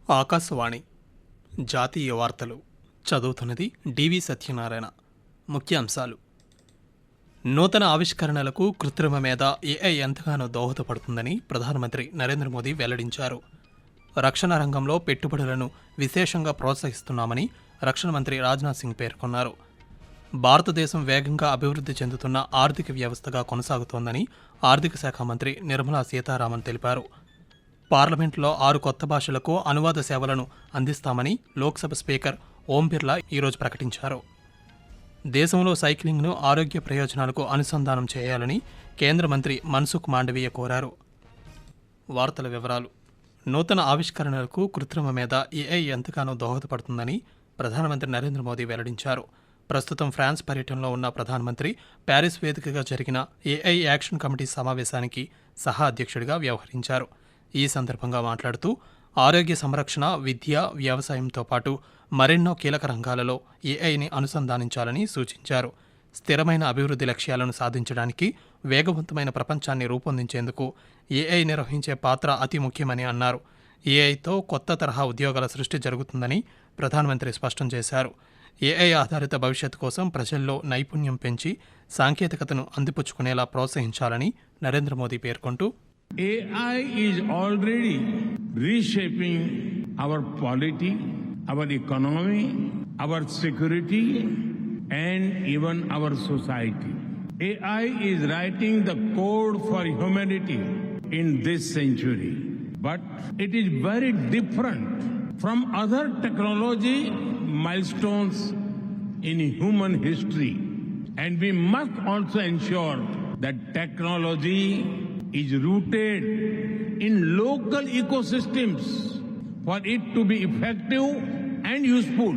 ఆకాశవాణి జాతీయ వార్తలు చదువుతున్నది డివి సత్యనారాయణ. ముఖ్యాంశాలు: నూతన ఆవిష్కరణలకు కృత్రిమ మేధ ఏఐ ఎంతగానో దోహదపడుతుందని ప్రధానమంత్రి నరేంద్ర మోదీ వెల్లడించారు. రక్షణ రంగంలో పెట్టుబడులను విశేషంగా ప్రోత్సహిస్తున్నామని రక్షణ మంత్రి రాజ్నాథ్ సింగ్ పేర్కొన్నారు. భారతదేశం వేగంగా అభివృద్ధి చెందుతున్న ఆర్థిక వ్యవస్థగా కొనసాగుతోందని ఆర్థిక శాఖ మంత్రి నిర్మలా సీతారామన్ తెలిపారు. పార్లమెంట్లో 6 కొత్త భాషలకు అనువాద సేవలను అందిస్తామని లోక్సభ స్పీకర్ ఓం బిర్లా ఈరోజు ప్రకటించారు. దేశంలో సైక్లింగ్ను ఆరోగ్య ప్రయోజనాలకు అనుసంధానం చేయాలని కేంద్ర మంత్రి మన్సుఖ్ మాండవీయ కోరారు. వార్తల వివరాలు: నూతన ఆవిష్కరణలకు కృత్రిమ మేధ ఏఐ ఎంతగానో దోహదపడుతుందని ప్రధానమంత్రి నరేంద్ర మోదీ వెల్లడించారు. ప్రస్తుతం ఫ్రాన్స్ పర్యటనలో ఉన్న ప్రధానమంత్రి ప్యారిస్ వేదికగా జరిగిన ఏఐ యాక్షన్ కమిటీ సమావేశానికి సహా అధ్యక్షుడిగా వ్యవహరించారు. ఈ సందర్భంగా మాట్లాడుతూ ఆరోగ్య సంరక్షణ, విద్య, వ్యవసాయంతో పాటు మరెన్నో కీలక రంగాలలో ఏఐని అనుసంధానించాలని సూచించారు. స్థిరమైన అభివృద్ధి లక్ష్యాలను సాధించడానికి వేగవంతమైన ప్రపంచాన్ని రూపొందించేందుకు ఏఐ నిర్వహించే పాత్ర అతి ముఖ్యమని అన్నారు. ఏఐతో కొత్త తరహా ఉద్యోగాల సృష్టి జరుగుతుందని ప్రధానమంత్రి స్పష్టం చేశారు. ఏఐ ఆధారిత భవిష్యత్తు కోసం ప్రజల్లో నైపుణ్యం పెంచి సాంకేతికతను అందిపుచ్చుకునేలా ప్రోత్సహించాలని నరేంద్ర మోదీ పేర్కొంటూ, AI is already reshaping our polity, our economy, our security, and even our society. AI is writing the code for humanity in this century. But it is very different from other technology milestones in human history. And we must also ensure that technology is rooted in local ecosystems for it to be effective and useful.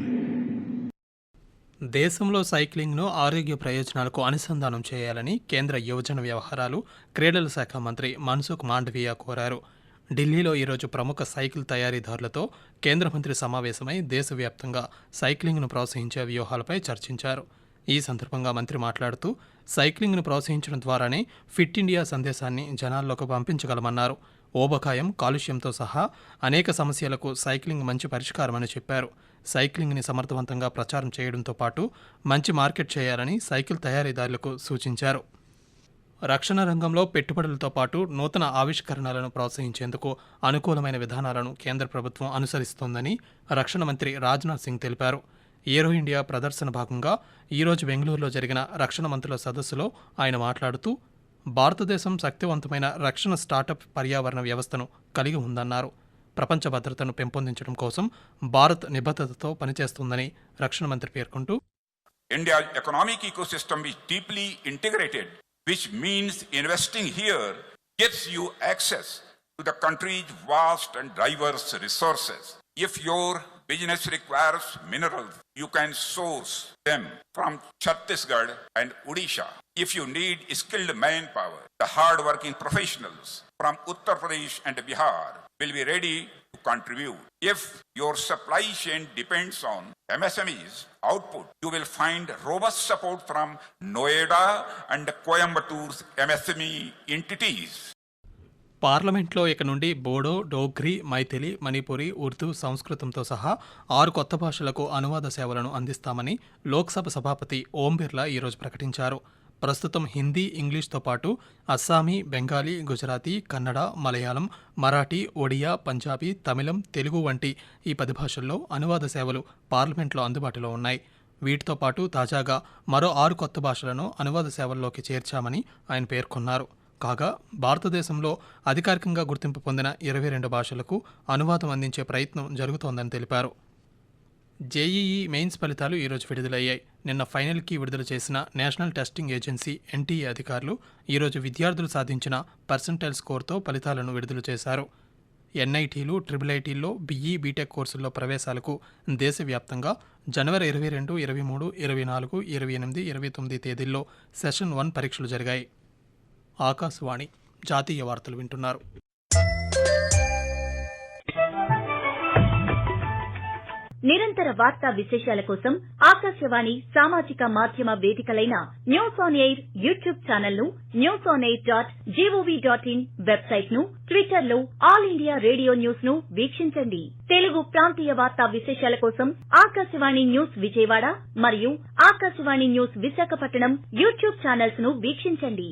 దేశంలో సైక్లింగ్ను ఆరోగ్య ప్రయోజనాలకు అనుసంధానం చేయాలని కేంద్ర యువజన వ్యవహారాలు, క్రీడల శాఖ మంత్రి మన్సుఖ్ మాండవీయ కోరారు. ఢిల్లీలో ఈరోజు ప్రముఖ సైకిల్ తయారీదారులతో కేంద్ర మంత్రి సమావేశమై దేశవ్యాప్తంగా సైక్లింగ్ను ప్రోత్సహించే వ్యూహాలపై చర్చించారు. ఈ సందర్భంగా మంత్రి మాట్లాడుతూ, సైక్లింగ్ను ప్రోత్సహించడం ద్వారానే ఫిట్ ఇండియా సందేశాన్ని జనాల్లోకి పంపించగలమన్నారు. ఊబకాయం, కాలుష్యంతో సహా అనేక సమస్యలకు సైక్లింగ్ మంచి పరిష్కారమని చెప్పారు. సైక్లింగ్ని సమర్థవంతంగా ప్రచారం చేయడంతో పాటు మంచి మార్కెట్ చేయాలని సైకిల్ తయారీదారులకు సూచించారు. రక్షణ రంగంలో పెట్టుబడులతో పాటు నూతన ఆవిష్కరణలను ప్రోత్సహించేందుకు అనుకూలమైన విధానాలను కేంద్ర ప్రభుత్వం అనుసరిస్తోందని రక్షణ మంత్రి రాజ్నాథ్ సింగ్ తెలిపారు. ఏరో ఇండియా ప్రదర్శన భాగంగా ఈరోజు బెంగళూరులో జరిగిన రక్షణ మంత్రుల సదస్సులో ఆయన మాట్లాడుతూ, భారతదేశం శక్తివంతమైన రక్షణ స్టార్టప్ పర్యావరణ వ్యవస్థను కలిగి ఉందన్నారు. ప్రపంచ భద్రతను పెంపొందించడం కోసం భారత్ నిబద్ధతతో పనిచేస్తుందని రక్షణ మంత్రి పేర్కొంటూ, India's economic ecosystem is deeply integrated, which means investing here gives you access to the country's vast and diverse resources. If your business requires minerals, you can source them from Chhattisgarh and Odisha. If you need skilled manpower, the hard-working professionals from Uttar Pradesh and Bihar will be ready to contribute. If your supply chain depends on MSMEs output, you will find robust support from Noida and Coimbator's MSME entities. పార్లమెంట్లో ఇక నుండి బోడో, డోగ్రీ, మైథిలి, మణిపురి, ఉర్దూ, సంస్కృతంతో సహా 6 కొత్త భాషలకు అనువాద సేవలను అందిస్తామని లోక్సభ సభాపతి ఓం బిర్లా ఈరోజు ప్రకటించారు. ప్రస్తుతం హిందీ, ఇంగ్లీష్తో పాటు అస్సామీ, బెంగాలీ, గుజరాతీ, కన్నడ, మలయాళం, మరాఠీ, ఒడియా, పంజాబీ, తమిళం, తెలుగు వంటి ఈ 10 భాషల్లో అనువాద సేవలు పార్లమెంట్లో అందుబాటులో ఉన్నాయి. వీటితో పాటు తాజాగా మరో 6 కొత్త భాషలను అనువాద సేవల్లోకి చేర్చామని ఆయన పేర్కొన్నారు. కాగా భారతదేశంలో అధికారికంగా గుర్తింపు పొందిన 22 భాషలకు అనువాదం అందించే ప్రయత్నం జరుగుతోందని తెలిపారు. జేఈఈ మెయిన్స్ ఫలితాలు ఈరోజు విడుదలయ్యాయి. నిన్న ఫైనల్కి విడుదల చేసిన నేషనల్ టెస్టింగ్ ఏజెన్సీ ఎన్టీఏ అధికారులు ఈరోజు విద్యార్థులు సాధించిన పర్సెంటైల్ స్కోర్తో ఫలితాలను విడుదల చేశారు. ఎన్ఐటీలు, ట్రిపుల్ ఐటీల్లో బీఈ, బీటెక్ కోర్సుల్లో ప్రవేశాలకు దేశవ్యాప్తంగా జనవరి 22, 23, 24, 28, 29 తేదీల్లో సెషన్ 1 పరీక్షలు జరిగాయి. ఆకాశవాణి జాతీయ వార్తలు వింటున్నారు. నిరంతర వార్తా విశేషాల కోసం ఆకాశవాణి సామాజిక మాధ్యమ వేదికలైన news on air YouTube channel ను, newsonair.gov.in వెబ్సైట్ ను, ట్విట్టర్ లో ఆల్ ఇండియా రేడియో న్యూస్ ను వీక్షించండి. తెలుగు ప్రాంతీయ వార్తా విశేషాల కోసం ఆకాశవాణి న్యూస్ విజయవాడ మరియు Akashvani news Visakhapatnam YouTube channels ను వీక్షించండి.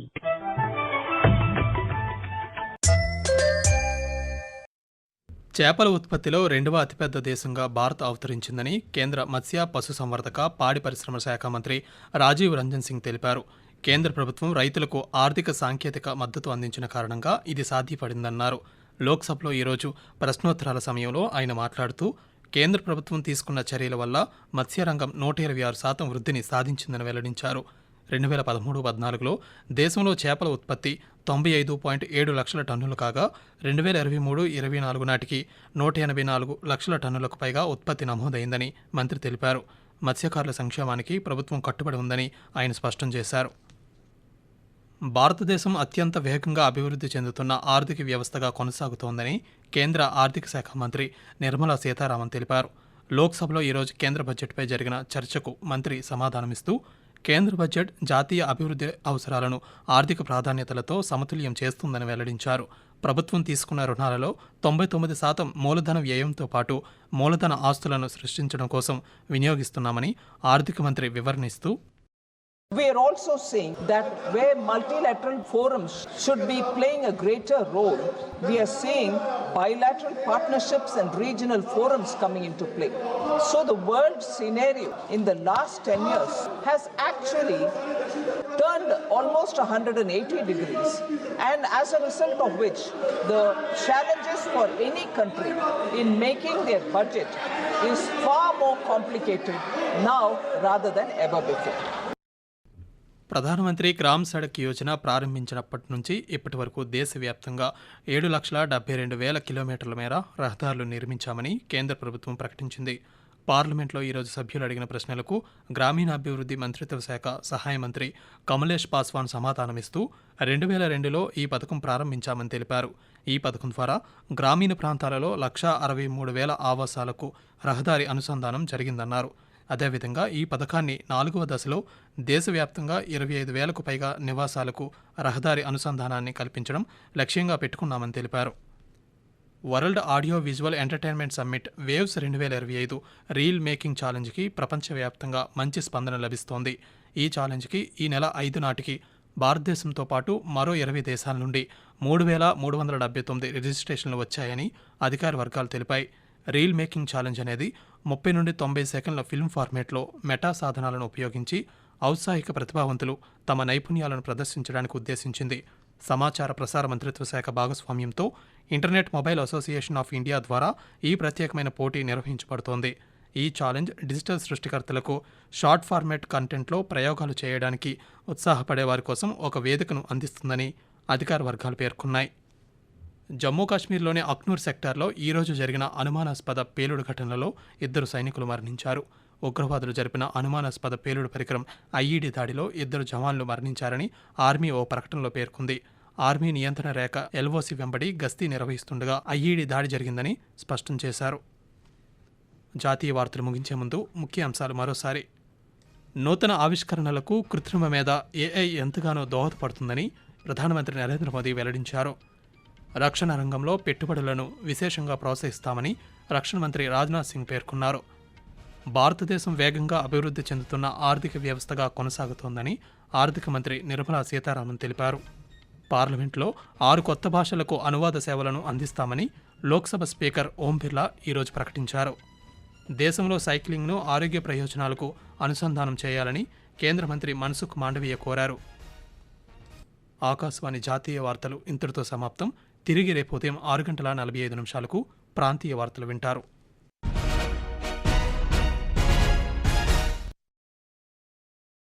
చేపల ఉత్పత్తిలో రెండవ అతిపెద్ద దేశంగా భారత్ అవతరించిందని కేంద్ర మత్స్య పశుసంవర్ధక పాడి పరిశ్రమల శాఖ మంత్రి రాజీవ్ రంజన్ సింగ్ తెలిపారు. కేంద్ర ప్రభుత్వం రైతులకు ఆర్థిక సాంకేతిక మద్దతు అందించిన కారణంగా ఇది సాధ్యపడిందన్నారు. లోక్సభలో ఈరోజు ప్రశ్నోత్తరాల సమయంలో ఆయన మాట్లాడుతూ కేంద్ర ప్రభుత్వం తీసుకున్న చర్యల వల్ల మత్స్యరంగం 126% వృద్ధిని సాధించిందని వెల్లడించారు. 2013-14లో దేశంలో చేపల ఉత్పత్తి 95.7 లక్షల టన్నులు కాగా 2023-24 నాటికి 184 లక్షల టన్నులకు పైగా ఉత్పత్తి నమోదైందని మంత్రి తెలిపారు. మత్స్యకారుల సంక్షేమానికి ప్రభుత్వం కట్టుబడి ఉందని ఆయన స్పష్టం చేశారు. భారతదేశం అత్యంత వేగంగా అభివృద్ధి చెందుతున్న ఆర్థిక వ్యవస్థగా కొనసాగుతోందని కేంద్ర ఆర్థిక శాఖ మంత్రి నిర్మలా సీతారామన్ తెలిపారు. లోక్సభలో ఈరోజు కేంద్ర బడ్జెట్పై జరిగిన చర్చకు మంత్రి సమాధానమిస్తూ కేంద్ర బడ్జెట్ జాతీయ అభివృద్ధి అవసరాలను ఆర్థిక ప్రాధాన్యతలతో సమతుల్యం చేస్తుందని వెల్లడించారు. ప్రభుత్వం తీసుకున్న రుణాలలో 99% మూలధన వ్యయంతో పాటు మూలధన ఆస్తులను సృష్టించడం కోసం వినియోగిస్తున్నామని ఆర్థిక మంత్రి వివరణిస్తూ We are also saying that where multilateral forums should be playing a greater role, we are seeing bilateral partnerships and regional forums coming into play. So the world scenario in the last 10 years has actually turned almost 180 degrees, and as a result of which the challenges for any country in making their budget is far more complicated now rather than ever before. ప్రధానమంత్రి gram Sadak Yojana ప్రారంభించినప్పటి నుంచి ఇప్పటి వరకు దేశవ్యాప్తంగా 7,72,000 కిలోమీటర్ల మేర రహదారులు నిర్మించామని కేంద్ర ప్రభుత్వం ప్రకటించింది. పార్లమెంట్లో ఈరోజు సభ్యులు అడిగిన ప్రశ్నలకు గ్రామీణాభివృద్ధి మంత్రిత్వ శాఖ సహాయ మంత్రి కమలేష్ పాస్వాన్ సమాధానమిస్తూ 2002లో ఈ పథకం ప్రారంభించామని తెలిపారు. ఈ పథకం ద్వారా గ్రామీణ ప్రాంతాలలో 163,000 ఆవాసాలకు రహదారి అనుసంధానం జరిగిందన్నారు. అదేవిధంగా ఈ పథకాన్ని 4వ దశలో దేశవ్యాప్తంగా 25,000కు పైగా నివాసాలకు రహదారి అనుసంధానాన్ని కల్పించడం లక్ష్యంగా పెట్టుకున్నామని తెలిపారు. World audio visual entertainment summit waves 2025 reel making ఛాలెంజ్కి ప్రపంచవ్యాప్తంగా మంచి స్పందన లభిస్తోంది. ఈ ఛాలెంజ్కి ఈ నెల 5 నాటికి భారతదేశంతో పాటు మరో 20 దేశాల నుండి 3,379 రిజిస్ట్రేషన్లు వచ్చాయని అధికార వర్గాలు తెలిపాయి. రీల్ మేకింగ్ ఛాలెంజ్ అనేది 30 నుండి 90 సెకండ్ల ఫిల్మ్ ఫార్మేట్లో మెటా సాధనాలను ఉపయోగించి ఔత్సాహిక ప్రతిభావంతులు తమ నైపుణ్యాలను ప్రదర్శించడానికి ఉద్దేశించింది. సమాచార ప్రసార మంత్రిత్వ శాఖ భాగస్వామ్యంతో internet mobile association of India ద్వారా ఈ ప్రత్యేకమైన పోటీ నిర్వహించబడుతోంది. ఈ ఛాలెంజ్ డిజిటల్ సృష్టికర్తలకు షార్ట్ ఫార్మాట్ కంటెంట్లో ప్రయోగాలు చేయడానికి ఉత్సాహపడే వారి కోసం ఒక వేదికను అందిస్తుందని అధికార వర్గాలు పేర్కొన్నాయి. జమ్మూ కాశ్మీర్లోని అఖ్నూర్ సెక్టార్లో ఈరోజు జరిగిన అనుమానాస్పద పేలుడు ఘటనలో 2 సైనికులు మరణించారు. ఉగ్రవాదులు జరిపిన అనుమానాస్పద పేలుడు పరికరం ఐఈడీ దాడిలో 2 జవాన్లు మరణించారని ఆర్మీ ఓ ప్రకటనలో పేర్కొంది. ఆర్మీ నియంత్రణ రేఖ ఎల్ఓసి వెంబడి గస్తీ నిర్వహిస్తుండగా ఐఈడీ దాడి జరిగిందని స్పష్టం చేశారు. జాతీయ వార్తలు ముగించే ముందు ముఖ్య అంశాలు మరోసారి. నూతన ఆవిష్కరణలకు కృత్రిమ మేధ ఏఐ ఎంతగానో దోహదపడుతుందని ప్రధానమంత్రి నరేంద్ర మోదీ వెల్లడించారు. రక్షణ రంగంలో పెట్టుబడులను విశేషంగా ప్రోత్సహిస్తామని రక్షణ మంత్రి రాజ్నాథ్ సింగ్ పేర్కొన్నారు. భారతదేశం వేగంగా అభివృద్ధి చెందుతున్న ఆర్థిక వ్యవస్థగా కొనసాగుతోందని ఆర్థిక మంత్రి నిర్మలా సీతారామన్ తెలిపారు. పార్లమెంట్లో 6 కొత్త భాషలకు అనువాద సేవలను అందిస్తామని లోక్సభ స్పీకర్ ఓం బిర్లా ఈరోజు ప్రకటించారు. దేశంలో సైక్లింగ్ను ఆరోగ్య ప్రయోజనాలకు అనుసంధానం చేయాలని కేంద్ర మంత్రి మన్సుఖ్ మాండవీయ కోరారు. ఆకాశవాణి జాతీయ వార్తలు ఇంతటితో సమాప్తం. తిరిగి రేపు ఉదయం 6:45 ప్రాంతీయ వార్తలు వింటారు.